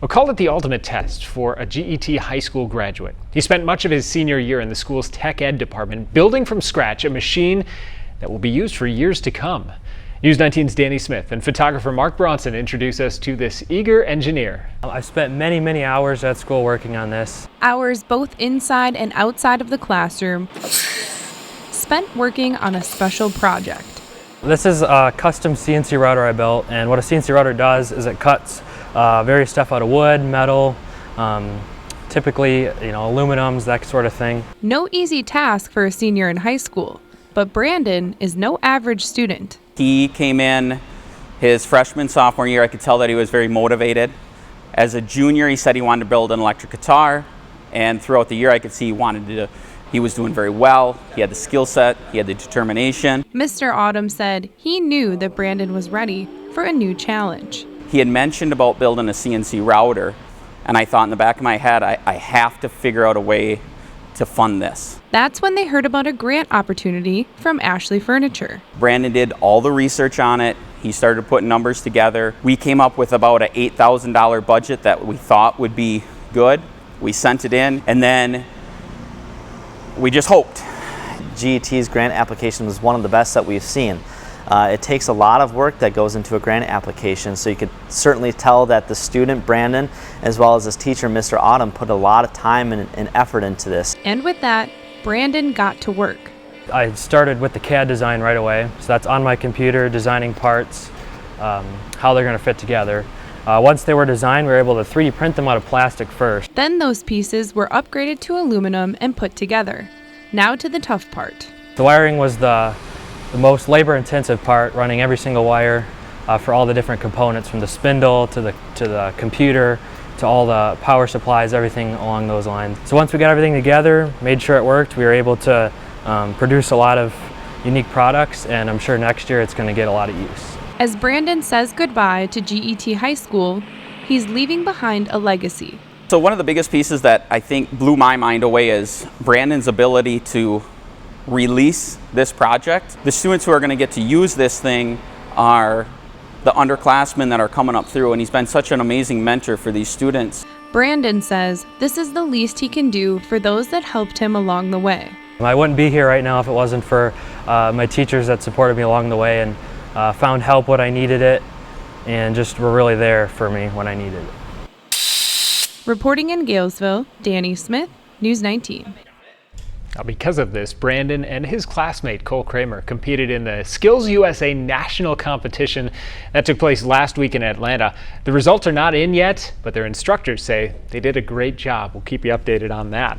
We'll call it the ultimate test for a GET high school graduate. He spent much of his senior year in the school's tech ed department building from scratch a machine that will be used for years to come. News 19's Danny Smith and photographer Mark Bronson introduce us to this eager engineer. I spent many hours at school working on this. Hours both inside and outside of the classroom, spent working on a special project. This is a custom CNC router I built, and what a CNC router does is it cuts various stuff out of wood, metal, typically aluminums, that sort of thing. No easy task for a senior in high school, but Brandon is no average student. He came in his freshman, sophomore year. I could tell that he was very motivated. As a junior, he said he wanted to build an electric guitar, and throughout the year I could see he was doing very well. He had the skill set, he had the determination. Mr. Autumn said he knew that Brandon was ready for a new challenge. He had mentioned about building a CNC router, and I thought in the back of my head, I have to figure out a way to fund this. That's when they heard about a grant opportunity from Ashley Furniture. Brandon did all the research on it. He started putting numbers together. We came up with about an $8,000 budget that we thought would be good. We sent it in, and then we just hoped. GET's grant application was one of the best that we've seen. It takes a lot of work that goes into a grant application, so you could certainly tell that the student, Brandon, as well as his teacher, Mr. Autumn, put a lot of time and effort into this. And with that, Brandon got to work. I started with the CAD design right away, so that's on my computer, designing parts, how they're going to fit together. Once they were designed, we were able to 3D print them out of plastic first. Then those pieces were upgraded to aluminum and put together. Now to the tough part. The wiring was the most labor-intensive part, running every single wire for all the different components, from the spindle to the computer to all the power supplies, everything along those lines. So once we got everything together, made sure it worked, we were able to produce a lot of unique products, and I'm sure next year it's going to get a lot of use. As Brandon says goodbye to GET High School, he's leaving behind a legacy. So one of the biggest pieces that I think blew my mind away is Brandon's ability to release this project. The students who are going to get to use this thing are the underclassmen that are coming up through, and he's been such an amazing mentor for these students. Brandon says this is the least he can do for those that helped him along the way. I wouldn't be here right now if it wasn't for my teachers that supported me along the way and found help when I needed it, and just were really there for me when I needed it. Reporting in Galesville, Danny Smith, News 19. Now, because of this, Brandon and his classmate Cole Kramer competed in the Skills USA National Competition that took place last week in Atlanta. The results are not in yet, but their instructors say they did a great job. We'll keep you updated on that.